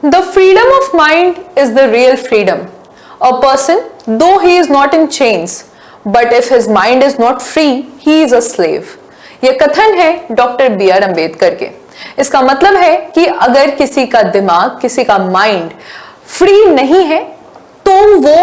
The freedom of mind is the real freedom. A person, though he is not in chains, but if his mind is not free, he is a slave. ये कथन है doctor B are Ambedkar के। इसका मतलब है कि अगर किसी का दिमाग, किसी का माइंड फ्री नहीं है तो वो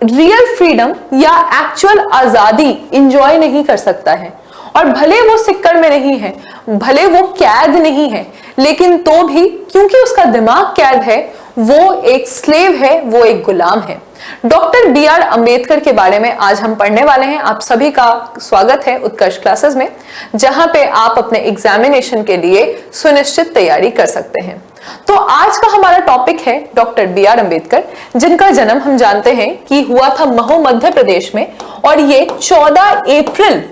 रियल फ्रीडम या एक्चुअल आजादी इंजॉय नहीं कर सकता है। और भले वो सिक्कड़ में नहीं है, भले वो कैद नहीं है, लेकिन तो भी क्योंकि उसका दिमाग कैद है, वो एक स्लेव है, वो एक गुलाम है। डॉक्टर बी आर अम्बेडकर के बारे में आज हम पढ़ने वाले हैं। आप सभी का स्वागत है उत्कर्ष क्लासेस में, जहां पे आप अपने एग्जामिनेशन के लिए सुनिश्चित तैयारी कर सकते हैं। तो आज का हमारा टॉपिक है डॉक्टर बी आर अम्बेडकर, जिनका जन्म हम जानते हैं कि हुआ था महू मध्य प्रदेश में, और ये 14 अप्रैल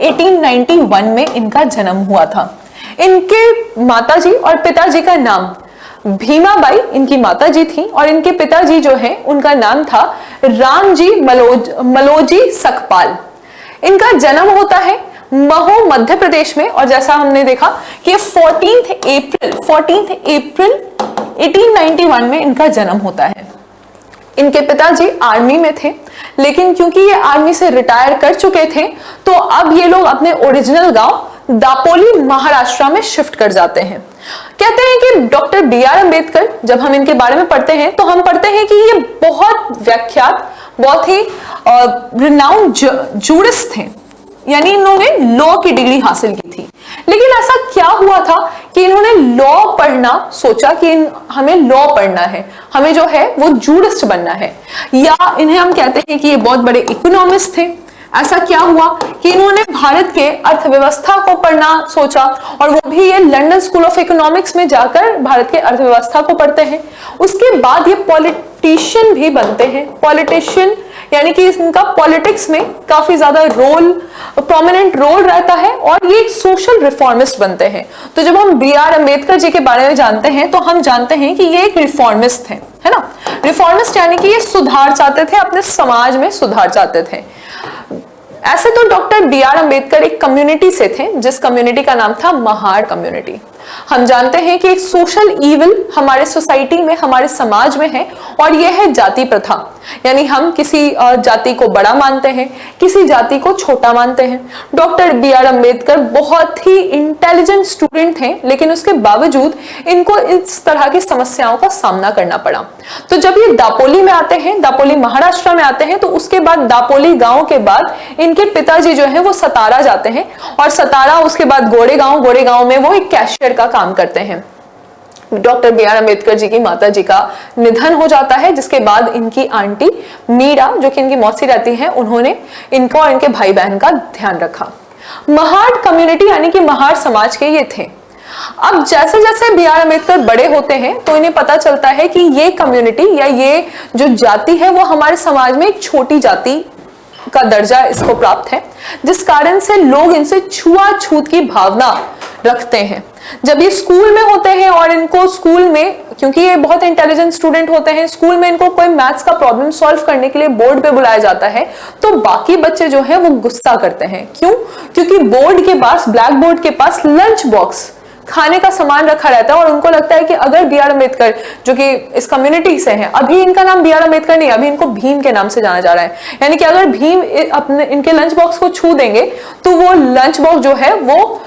1891 में इनका जन्म हुआ था। इनके माताजी और पिताजी का नाम भीमाबाई इनकी माताजी थी, और इनके पिताजी जो हैं उनका नाम था रामजी मलोजी सकपाल। इनका जन्म होता है महू मध्य प्रदेश में, और जैसा हमने देखा कि 14 अप्रैल 1891 में इनका जन्म होता है। इनके पिताजी आर्मी में थे, लेकिन क्योंकि ये आर्मी से रिटायर कर चुके थे तो अब ये लोग अपने ओरिजिनल गांव दापोली महाराष्ट्र में शिफ्ट कर जाते हैं। कहते हैं कि डॉक्टर बी आर अम्बेडकर, जब हम इनके बारे में पढ़ते हैं तो हम पढ़ते हैं कि ये बहुत व्याख्यात, बहुत ही रिनाउंड जूरिस्ट थे, यानी इन्होंने लॉ की डिग्री हासिल की थी। लेकिन ऐसा क्या हुआ था कि इन्होंने लॉ पढ़ना सोचा कि हमें लॉ पढ़ना है, हमें जो है वो जूरिस्ट बनना है, या इन्हें हम कहते हैं कि ये बहुत बड़े इकोनॉमिस्ट थे। ऐसा क्या हुआ कि इन्होंने भारत के अर्थव्यवस्था को पढ़ना सोचा, और वो भी ये लंदन स्कूल ऑफ इकोनॉमिक्स में जाकर भारत के अर्थव्यवस्था को पढ़ते हैं। उसके बाद ये पॉलिटिशियन भी बनते हैं। पॉलिटिशियन यानी कि इनका पॉलिटिक्स में काफी ज्यादा प्रोमिनेंट रोल रहता है, और ये एक सोशल रिफॉर्मिस्ट बनते हैं। तो जब हम बी आर अम्बेडकर जी के बारे में जानते हैं तो हम जानते हैं कि ये एक रिफॉर्मिस्ट थे, है ना। रिफॉर्मिस्ट यानी कि ये सुधार चाहते थे, अपने समाज में सुधार चाहते थे। ऐसे तो डॉक्टर बी आर अम्बेडकर एक कम्युनिटी से थे, जिस कम्युनिटी का नाम था महार कम्युनिटी। हम जानते हैं कि एक सोशल ईविल हमारे सोसाइटी में, हमारे समाज में है, और यह है जाति प्रथा। यानी हम किसी जाति को बड़ा मानते हैं, किसी जाति को छोटा मानते हैं। डॉक्टर बी आर अम्बेडकर बहुत ही इंटेलिजेंट स्टूडेंट थे, लेकिन उसके बावजूद इनको इस तरह की समस्याओं का सामना करना पड़ा। तो जब ये दापोली में आते हैं, दापोली महाराष्ट्र में आते हैं, तो उसके बाद दापोली गांव के बाद इनके पिताजी जो है वो सतारा जाते हैं, और सतारा उसके बाद गोरेगांव में वो एक कैशियर का काम करते हैं। Doctor B are Ambedkar ji की माता जी का निधन हो जाता है, जिसके बाद इनकी आंटी मीरा, जो कि इनकी मौसी रहती हैं, उन्होंने इनका और इनके भाई बहन का ध्यान रखा। महार कम्युनिटी यानी कि महार समाज के ये थे। अब जैसे जैसे बी आर अम्बेडकर बड़े होते हैं तो इन्हें पता चलता है कि ये कम्युनिटी या ये जो जाति है वो हमारे समाज में एक छोटी जाति का दर्जा इसको प्राप्त है, जिस कारण से लोग इनसे छुआछूत की भावना रखते हैं। जब ये स्कूल में होते हैं और इनको स्कूल में, क्योंकि ये बहुत इंटेलिजेंट स्टूडेंट होते हैं, स्कूल में इनको कोई मैथ्स का प्रॉब्लम सॉल्व करने के लिए बोर्ड पे बुलाया जाता है, तो बाकी बच्चे जो है वो गुस्सा करते हैं। क्यों? क्योंकि बोर्ड के पास, ब्लैक बोर्ड के पास लंच बॉक्स, खाने का सामान रखा रहता है, और उनको लगता है कि अगर बी आर अम्बेडकर, जो कि इस कम्युनिटी से हैं, अभी इनका नाम बी आर अम्बेडकर नहीं, अभी इनको भीम के नाम से जाना जा रहा है, यानी कि अगर भीम अपने इनके लंच बॉक्स को छू देंगे तो वो लंच बॉक्स जो है वो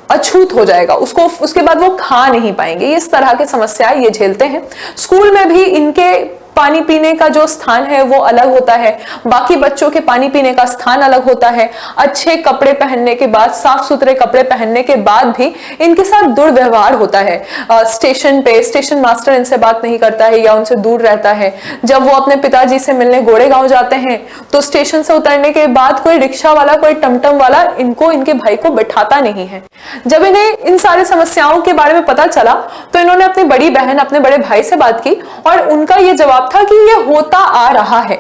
अछूत हो जाएगा, उसको उसके बाद वो खा नहीं पाएंगे। इस तरह की समस्याएं ये झेलते हैं। स्कूल में भी इनके पानी पीने का जो स्थान है वो अलग होता है, बाकी बच्चों के पानी पीने का स्थान अलग होता है। अच्छे कपड़े पहनने के बाद, साफ सुथरे कपड़े पहनने के बाद भी इनके साथ दुर्व्यवहार होता है। स्टेशन पे स्टेशन मास्टर इनसे बात नहीं करता है या उनसे दूर रहता है। जब वो अपने पिताजी से मिलने गोरेगांव जाते हैं तो स्टेशन से उतरने के बाद कोई रिक्शा वाला, कोई टमटम वाला इनके भाई को बैठाता नहीं है। जब इन्हें इन सारी समस्याओं के बारे में पता चला तो इन्होंने अपनी बड़ी बहन, अपने बड़े भाई से बात की, और उनका ये जवाब था कि ये होता आ रहा है।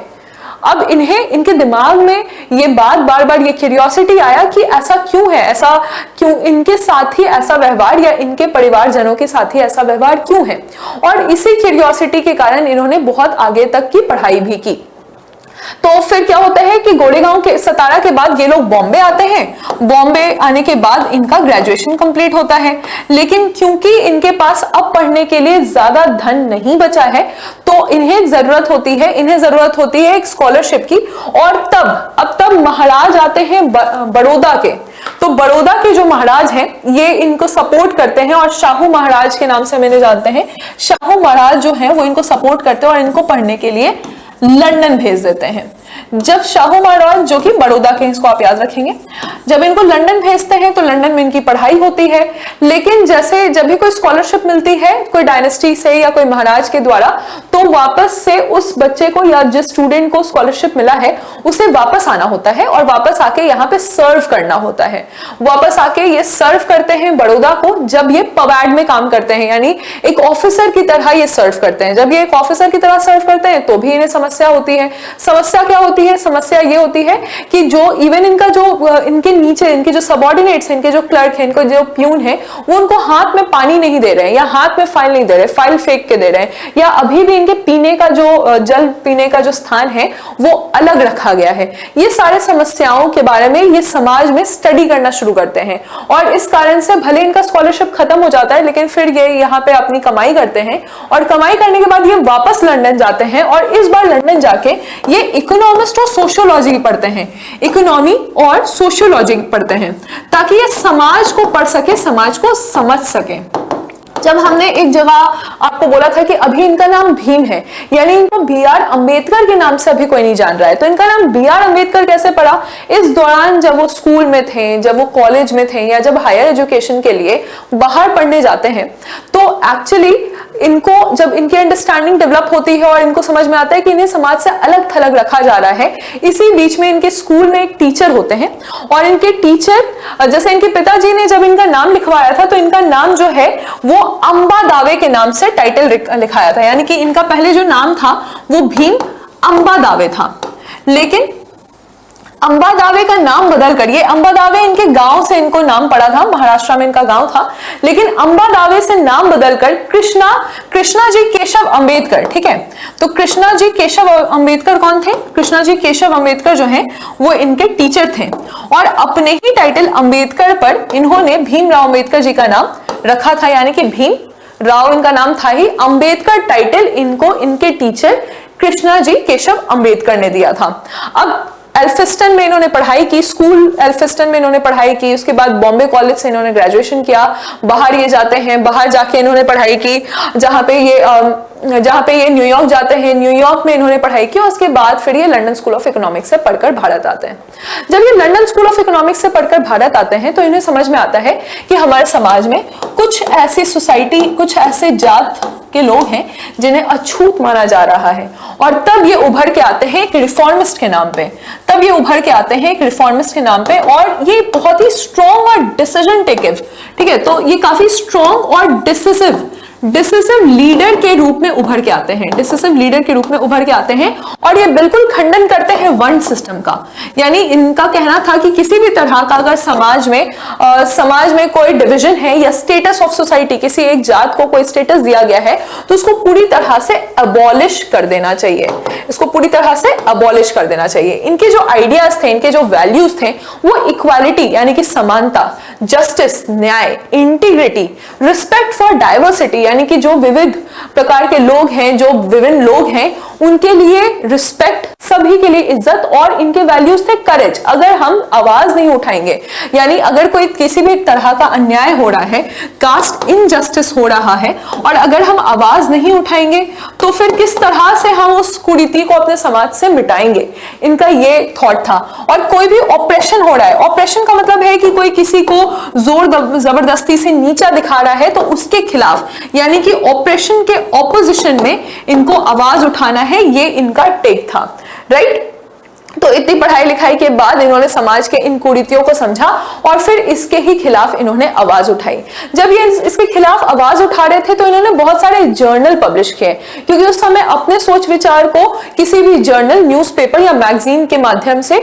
अब इन्हें, इनके दिमाग में ये बात बार बार, ये क्यूरियोसिटी आया कि ऐसा क्यों है, ऐसा क्यों इनके साथ ही ऐसा व्यवहार, या इनके परिवारजनों के साथ ही ऐसा व्यवहार क्यों है। और इसी क्यूरियोसिटी के कारण इन्होंने बहुत आगे तक की पढ़ाई भी की। तो फिर क्या होता है कि गोरेगांव के सतारा के बाद ये लोग बॉम्बे आते हैं। बॉम्बे आने के बाद इनका ग्रेजुएशन कंप्लीट होता है, लेकिन क्योंकि इनके पास अब पढ़ने के लिए ज्यादा धन नहीं बचा है तो इन्हें जरूरत होती है एक स्कॉलरशिप की। और तब महाराज आते हैं बड़ौदा के। तो बड़ौदा के जो महाराज हैं ये इनको सपोर्ट करते हैं और शाहू महाराज के नाम से मैंने जानते हैं। शाहू महाराज जो हैं वो इनको सपोर्ट करते हैं और इनको पढ़ने के लिए लंदन भेज देते हैं। जब शाहू महाराज जो कि बड़ौदा के, इसको आप याद रखेंगे, जब इनको लंदन भेजते हैं तो लंदन में इनकी पढ़ाई होती है। लेकिन जैसे जब भी कोई स्कॉलरशिप मिलती है कोई डायनेस्टी से या कोई महाराज के द्वारा, तो वापस से उस बच्चे को या जिस स्टूडेंट को स्कॉलरशिप मिला है उसे वापस आना होता है और वापस आके यहाँ पे सर्व करना होता है। वापस आके ये सर्व करते हैं बड़ौदा को जब ये पवाड में काम करते हैं, यानी एक ऑफिसर की तरह ये सर्व करते हैं। जब ये एक ऑफिसर की तरह सर्व करते हैं तो भी इन्हें समस्या होती है। समस्या क्या होती है? समस्या ये होती है कि जो इवन इनका जो इनके नीचे इनके जो सबऑर्डिनेट्स हैं, इनके जो क्लर्क हैं, इनको जो प्यून है, वो उनको हाथ में पानी नहीं दे रहे हैं या हाथ में फाइल नहीं दे रहे, फाइल फेंक के दे रहे हैं, या अभी भी इनके पीने का जो जल पीने का जो स्थान है वो अलग रखा गया है। ये सारे समस्याओं के बारे में ये समाज में स्टडी करना शुरू करते हैं और इस कारण से भले इनका स्कॉलरशिप खत्म हो जाता है लेकिन फिर ये यहाँ पे अपनी कमाई करते हैं और कमाई करने के बाद ये वापस लंदन जाते हैं और इस बार लंदन जाके ये इकोनॉमिस्ट और सोशियोलॉजी पढ़ते हैं, इकोनॉमी और सोशियोलॉजी पढ़ते हैं ताकि ये समाज को पढ़ सके, समाज को समझ सके। जब हमने एक जगह आपको बोला था कि अभी इनका नाम भीम है, यानी इनको बी.आर. अंबेडकर के नाम से अभी कोई नहीं जान रहा है, तो इनका नाम बी.आर. अंबेडकर कैसे पड़ा? इस दौरान जब वो स्कूल में थे, जब वो कॉलेज में थे या जब हायर एजुकेशन के लिए बाहर पढ़ने जाते हैं तो एक्चुअली इनको जब इनकी अंडरस्टैंडिंग डेवलप होती है और इनको समझ में आता है कि इन्हें समाज से अलग थलग रखा जा रहा है, इसी बीच में इनके स्कूल में एक टीचर होते हैं और इनके टीचर, जैसे इनके पिताजी ने जब इनका नाम लिखवाया था तो इनका नाम जो है वो अंबा दावे के नाम से टाइटल लिखाया था, यानी कि इनका पहले जो नाम था वो भीम अंबा दावे था। लेकिन अंबा दावे का नाम बदल कर, ये अंबा दावे इनके गांव से इनको नाम पड़ा था, महाराष्ट्र में इनका गांव था, लेकिन अंबा दावे से नाम बदलकर कृष्णा जी केशव अंबेडकर, ठीक है। तो कृष्णा जी केशव अंबेडकर कौन थे? कृष्णा जी केशव अंबेडकर जो हैं वो इनके टीचर थे और अपने ही टाइटल अंबेडकर पर इन्होंने भीमराव अंबेडकर जी का नाम रखा था, यानी कि भीम राव इनका नाम था ही, अंबेडकर टाइटल इनको इनके टीचर कृष्णा जी केशव अंबेडकर ने दिया था। अब एल्फिस्टन में इन्होंने पढ़ाई की, स्कूल एल्फिस्टन में इन्होंने पढ़ाई की, उसके बाद बॉम्बे कॉलेज से इन्होंने ग्रेजुएशन किया। बाहर ये जाते हैं, बाहर जाके इन्होंने पढ़ाई की, जहां पे ये न्यूयॉर्क जाते हैं, न्यूयॉर्क में इन्होंने पढ़ाई की और उसके बाद फिर ये लंदन स्कूल ऑफ इकोनॉमिक्स से पढ़कर भारत आते हैं। जब ये लंदन स्कूल ऑफ इकोनॉमिक्स से पढ़कर भारत आते हैं तो इन्हें समझ में आता है कि हमारे समाज में कुछ ऐसी सोसाइटी, कुछ ऐसे जात के लोग हैं जिन्हें अछूत माना जा रहा है और तब ये उभर के आते हैं एक रिफॉर्मिस्ट के नाम पे, और ये बहुत ही स्ट्रॉन्ग और डिसीजन टेकिव, ठीक है, तो ये काफी स्ट्रॉन्ग और डिसिसिव लीडर के रूप में उभर के आते हैं, और ये बिल्कुल खंडन करते हैं वर्ण सिस्टम का। यानी इनका कहना था कि किसी भी तरह का अगर समाज में कोई डिवीजन है या स्टेटस ऑफ सोसाइटी, किसी एक जात को कोई स्टेटस दिया गया है तो उसको पूरी तरह से अबॉलिश कर देना चाहिए। इनके जो आइडियाज थे, इनके जो वैल्यूज थे वो इक्वालिटी यानी कि समानता, जस्टिस न्याय, इंटीग्रिटी, रिस्पेक्ट फॉर डाइवर्सिटी यानी कि जो विविध प्रकार के लोग हैं, जो विभिन्न लोग हैं उनके लिए रिस्पेक्ट, सभी के लिए इज्जत, और इनके वैल्यूज थे करेज। अगर हम आवाज नहीं उठाएंगे, यानी अगर कोई किसी भी तरह का अन्याय हो रहा है, कास्ट इनजस्टिस हो रहा है और अगर हम आवाज नहीं उठाएंगे तो फिर किस तरह से हम उस कुरीति को अपने समाज से मिटाएंगे, इनका ये थॉट था। और कोई भी ऑपरेशन हो रहा है, ऑपरेशन का मतलब है कि कोई किसी को जोर जबरदस्ती से नीचा दिखा रहा है तो उसके खिलाफ, यानी कि ऑपरेशन के ऑपोजिशन में इनको आवाज उठाना है, ये इनका टेक था, राइट। तो इतनी पढ़ाई लिखाई के बाद इन्होंने समाज के इन कुरीतियों को समझा और फिर इसके ही खिलाफ इन्होंने आवाज उठाई। जब ये इसके खिलाफ आवाज उठा रहे थे तो इन्होंने बहुत सारे जर्नल पब्लिश किए, क्योंकि उस समय अपने सोच विचार को किसी भी जर्नल, न्यूज़पेपर या मैगजीन के माध्यम से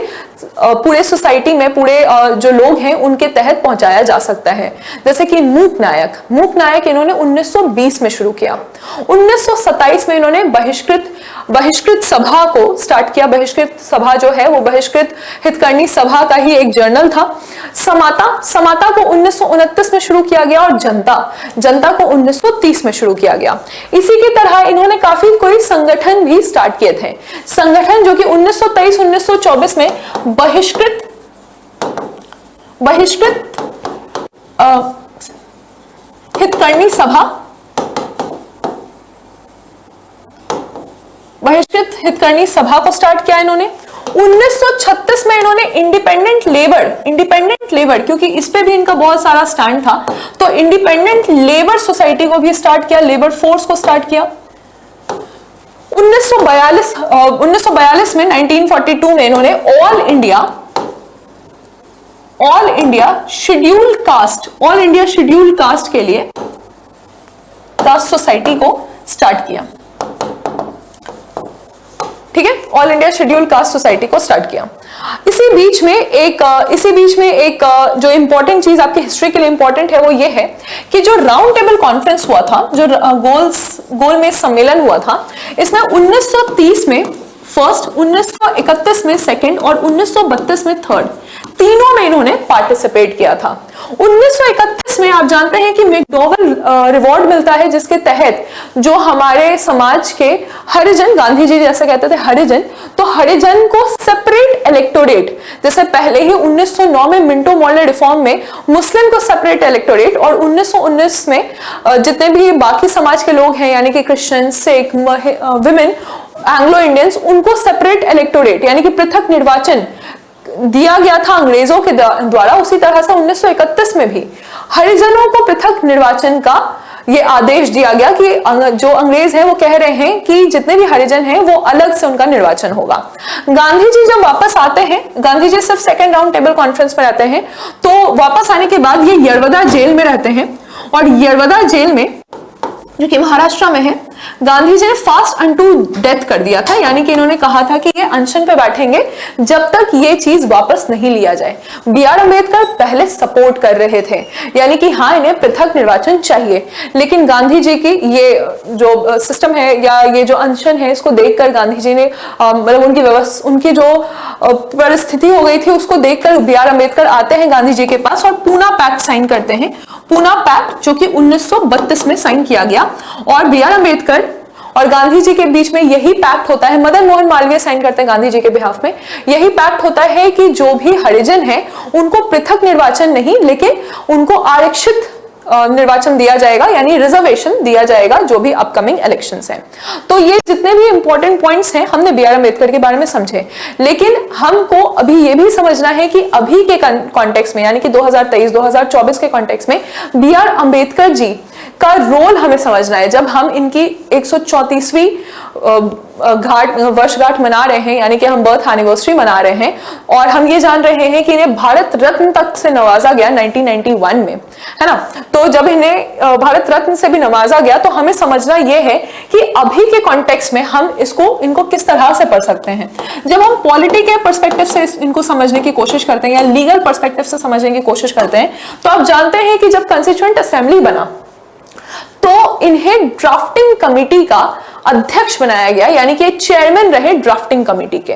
पूरे सोसाइटी में, पूरे जो लोग हैं उनके तहत पहुंचाया जा सकता है। जैसे कि मूक नायक इन्होंने 1920 में शुरू किया। 1927 में इन्होंने बहिष्कृत सभा को स्टार्ट किया। बहिष्कृत सभा जो है वो बहिष्कृत हितकर्णी सभा का ही एक जर्नल था। समाता को 1929 में शुरू किया गया और जनता को 1930 में शुरू किया गया। इसी की तरह इन्होंने काफी कोई संगठन भी स्टार्ट किए थे, संगठन जो कि 1923-1924 में बहिष्कृत हितकर्णी सभा, बहिष्कृत हितकर्णी सभा को स्टार्ट किया इन्होंने। 1936 में इन्होंने इंडिपेंडेंट लेबर, क्योंकि इस पे भी इनका बहुत सारा स्टैंड था, तो इंडिपेंडेंट लेबर सोसाइटी को भी स्टार्ट किया, लेबर फोर्स को स्टार्ट किया। 1942 में 1942 में इन्होंने ऑल इंडिया शेड्यूल्ड कास्ट के लिए कास्ट सोसाइटी को स्टार्ट किया। ठीक है, all India scheduled caste society को स्टार्ट किया। इसी बीच में एक जो इंपॉर्टेंट चीज आपके हिस्ट्री के लिए इंपॉर्टेंट है वो ये है कि जो राउंड टेबल कॉन्फ्रेंस हुआ था, जो गोल में सम्मेलन हुआ था, इसमें 1930 में फर्स्ट, 1931 में सेकंड और 1932 में थर्ड, तीनों में इन्होंने पार्टिसिपेट किया था। 1931 में आप जानते हैं कि मैकडॉवेल रिवॉर्ड मिलता है, जिसके तहत जो हमारे समाज के हरिजन, गांधी जी जैसे कहते थे हरिजन, तो हरिजन को सेपरेट इलेक्टोरेट, जैसे पहले ही 1909 में मिंटो मॉर्ले रिफॉर्म में मुस्लिम को सेपरेट इलेक्टोरेट, और 1919 में जितने भी बाकी समाज के लोग हैं यानी कि Christian, Sikh, women, Anglo Indians, उनको सेपरेट इलेक्टोरेट यानी कि पृथक निर्वाचन दिया गया था अंग्रेजों के द्वारा। उसी तरह से 1931 में भी हरिजनों को पृथक निर्वाचन का ये आदेश दिया गया कि जो अंग्रेज हैं वो कह रहे हैं कि जितने भी हरिजन हैं वो अलग से उनका निर्वाचन होगा। गांधी जी जब वापस आते हैं, गांधी जी सिर्फ सेकेंड राउंड टेबल कॉन्फ्रेंस में रहते हैं, तो वापस आने के बाद ये यरवदा जेल में रहते हैं, और यरवदा जेल में जो कि महाराष्ट्र में है, गांधी जी ने फास्ट अनटू डेथ कर दिया था, यानी कि इन्होंने कहा था कि ये अनशन पे बैठेंगे जब तक ये चीज वापस नहीं लिया जाए। बी.आर. अम्बेडकर पहले सपोर्ट कर रहे थे, यानी कि हाँ इन्हें पृथक निर्वाचन चाहिए, लेकिन गांधी जी की ये जो सिस्टम है या ये जो अनशन है, इसको देखकर गांधी जी ने मतलब उनकी जो परिस्थिति हो गई थी उसको देखकर बी.आर. अम्बेडकर आते हैं गांधी जी के पास और पूना पैक्ट साइन करते हैं। पूना पैक्ट जो कि 1932 में साइन किया गया, और बी.आर. अम्बेडकर और गांधी जी के बीच में यही पैक्ट होता है, मदन मोहन मालवीय साइन करते हैं गांधी जी के बिहाफ में, यही पैक्ट होता है कि जो भी हरिजन है उनको पृथक निर्वाचन नहीं, लेकिन उनको आरक्षित निर्वाचन दिया जाएगा, यानी रिजर्वेशन दिया जाएगा जो भी अपकमिंग इलेक्शंस हैं। तो ये जितने भी इंपॉर्टेंट पॉइंट्स हैं हमने बी.आर. अम्बेडकर के बारे में समझे, लेकिन हमको अभी ये भी समझना है कि अभी के कॉन्टेक्स्ट में, यानी कि 2023-2024 के कॉन्टेक्स्ट में बी.आर. अम्बेडकर जी का रोल हमें समझना है। जब हम इनकी 134वीं वर्षगांठ मना रहे हैं, यानी कि हम बर्थ एनिवर्सरी मना रहे हैं, और हम ये जान रहे हैं कि इन्हें भारत रत्न तक से नवाजा गया 1991 में, है ना। तो जब इन्हें भारत रत्न से भी नवाजा गया, तो हमें समझना यह है कि अभी के कॉन्टेक्स्ट में हम इनको किस तरह से पढ़ सकते हैं। जब हम पॉलिटी के पर्सपेक्टिव से इनको समझने की कोशिश करते हैं या लीगल पर्सपेक्टिव से समझने की कोशिश करते हैं, तो आप जानते हैं कि जब कंस्टिट्यूएंट असेंबली बना तो इन्हें ड्राफ्टिंग कमेटी का अध्यक्ष बनाया गया, यानी कि चेयरमैन रहे ड्राफ्टिंग कमेटी के,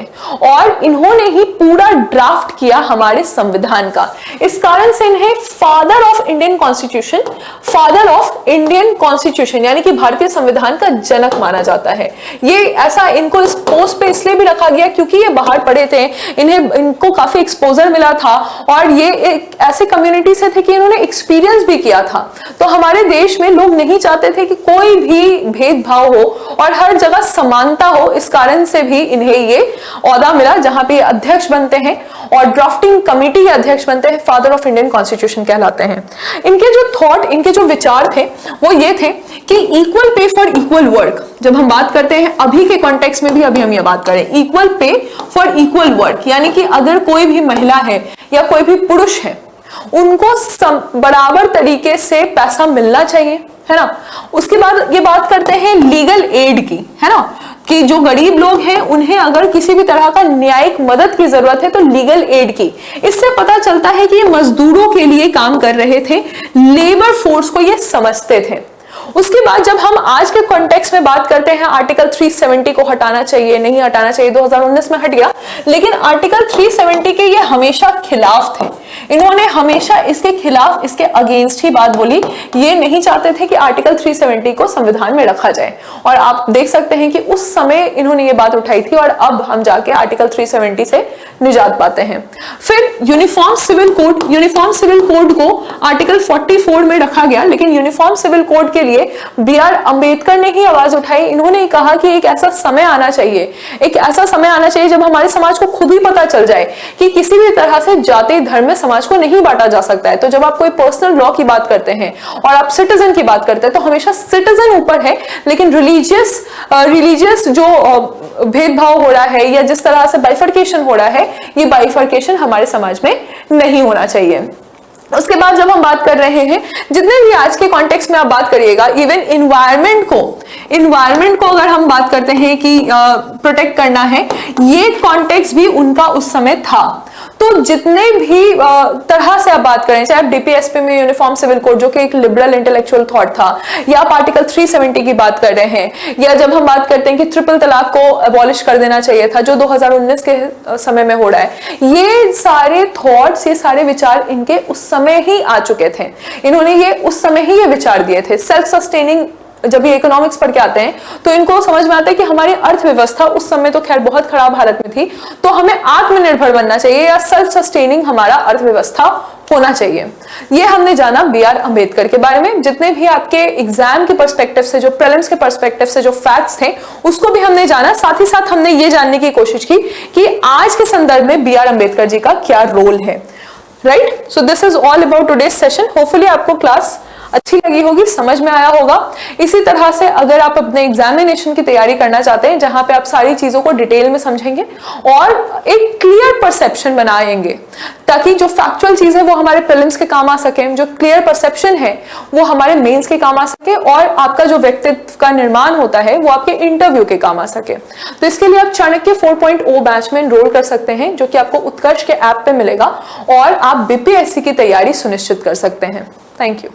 और इन्होंने ही पूरा ड्राफ्ट किया हमारे संविधान का। इस कारण से इन्हें फादर ऑफ इंडियन कॉन्स्टिट्यूशन यानी कि भारतीय संविधान का जनक माना जाता है। ये ऐसा इनको इस पोस्ट पे इसलिए भी रखा गया क्योंकि ये बाहर पढ़े थे, इनको काफी एक्सपोजर मिला था, और ये एक ऐसे कम्युनिटी से थे कि इन्होंने एक्सपीरियंस भी किया था। तो हमारे देश में लोग नहीं चाहते थे कि कोई भी भेदभाव हो और हर जगह समानता हो, इस कारण से भी इन्हें ये ओहदा मिला जहां पे अध्यक्ष बनते हैं और ड्राफ्टिंग कमेटी के अध्यक्ष बनते हैं, फादर ऑफ इंडियन कॉन्स्टिट्यूशन कहलाते हैं। इनके जो थॉट, इनके जो विचार थे वो ये थे कि equal pay for equal work. जब हम बात करते हैं अभी के कॉन्टेक्स्ट में भी, अभी हम ये बात करें equal pay for equal work, यानी कि अगर कोई भी महिला है या कोई भी पुरुष है, उनको बराबर तरीके से पैसा मिलना चाहिए, है ना। उसके बाद ये बात करते हैं लीगल एड की, है ना, कि जो गरीब लोग हैं उन्हें अगर किसी भी तरह का न्यायिक मदद की जरूरत है तो लीगल एड की। इससे पता चलता है कि ये मजदूरों के लिए काम कर रहे थे, लेबर फोर्स को ये समझते थे। उसके बाद जब हम आज के कॉन्टेक्स्ट में बात करते हैं आर्टिकल 370 को हटाना चाहिए नहीं हटाना चाहिए, 2019 में हट गया, लेकिन आर्टिकल 370 के ये हमेशा खिलाफ थे। इन्होंने हमेशा इसके खिलाफ, इसके अगेंस्ट ही बात बोली। ये नहीं चाहते थे कि आर्टिकल 370 को संविधान में रखा जाए। और आप देख सकते हैं कि उस समय इन्होंने ये बात उठाई थी और अब हम जाके आर्टिकल 370 से निजात पाते हैं। फिर यूनिफॉर्म सिविल कोड को आर्टिकल 44 में रखा गया, लेकिन यूनिफॉर्म सिविल कोड के लिए बी.आर. अंबेडकर ने ही आवाज उठाई। इन्होंने कहा कि एक ऐसा समय आना चाहिए जब हमारे समाज को खुद ही पता चल जाए कि किसी भी तरह से जाति धर्म में समाज को नहीं बांटा जा सकता है। तो जब आप कोई पर्सनल लॉ की बात करते हैं और आप सिटीजन की बात करते हैं तो हमेशा सिटीजन ऊपर है, लेकिन रिलीजियस जो भेदभाव हो रहा है या जिस तरह से बाइफर्केशन हो रहा है, ये बाइफर्केशन हमारे समाज में नहीं होना चाहिए। उसके बाद जब हम बात कर रहे हैं, जितने भी आज के कॉन्टेक्स्ट में आप बात करिएगा, इवन इन्वायरमेंट को अगर हम बात करते हैं कि प्रोटेक्ट करना है, ये कॉन्टेक्स्ट भी उनका उस समय था। तो जितने भी तरह से आप बात करें, चाहे आप डीपीएसपी में यूनिफॉर्म सिविल कोड जो कि एक लिबरल इंटेलेक्चुअल थॉट था, या आप आर्टिकल 370 की बात कर रहे हैं, या जब हम बात करते हैं कि ट्रिपल तलाक को अबॉलिश कर देना चाहिए था जो 2019 के समय में हो रहा है, ये सारे थॉट्स, ये सारे विचार इनके उस समय ही आ चुके थे। इन्होंने ये उस समय ही ये विचार दिए थे। सेल्फ सस्टेनिंग, जब ये इकोनॉमिक्स पढ़ के आते हैं तो इनको समझ में आता है कि हमारी अर्थव्यवस्था उस समय तो खैर बहुत खराब हालत में थी, तो हमें आत्मनिर्भर बनना चाहिए या सेल्फ सस्टेनिंग हमारा अर्थव्यवस्था होना चाहिए। ये हमने जाना बी.आर. अंबेडकर के बारे में। जितने भी आपके एग्जाम के पर्सपेक्टिव से, जो प्रीलिम्स के पर्सपेक्टिव से जो फैक्ट्स थे, उसको भी हमने जाना। साथ ही साथ हमने ये जानने की कोशिश की कि आज के संदर्भ में बी.आर. अंबेडकर जी का क्या रोल है। Right, so this is all about today's session. Hopefully आपको क्लास अच्छी लगी होगी, समझ में आया होगा। इसी तरह से अगर आप अपने एग्जामिनेशन की तैयारी करना चाहते हैं जहां पे आप सारी चीजों को डिटेल में समझेंगे और एक क्लियर परसेप्शन बनाएंगे, ताकि जो फैक्चुअल चीज है वो हमारे प्रीलिम्स के काम आ सके, जो क्लियर परसेप्शन है वो हमारे मेंस के काम आ सके, और आपका जो व्यक्तित्व का निर्माण होता है वो आपके इंटरव्यू के काम आ सके। तो इसके लिए आप चाणक्य 4.0 बैच में एनरोल कर सकते हैं, जो कि आपको उत्कर्ष के ऐप पे मिलेगा, और आप बीपीएससी की तैयारी सुनिश्चित कर सकते हैं। Thank you.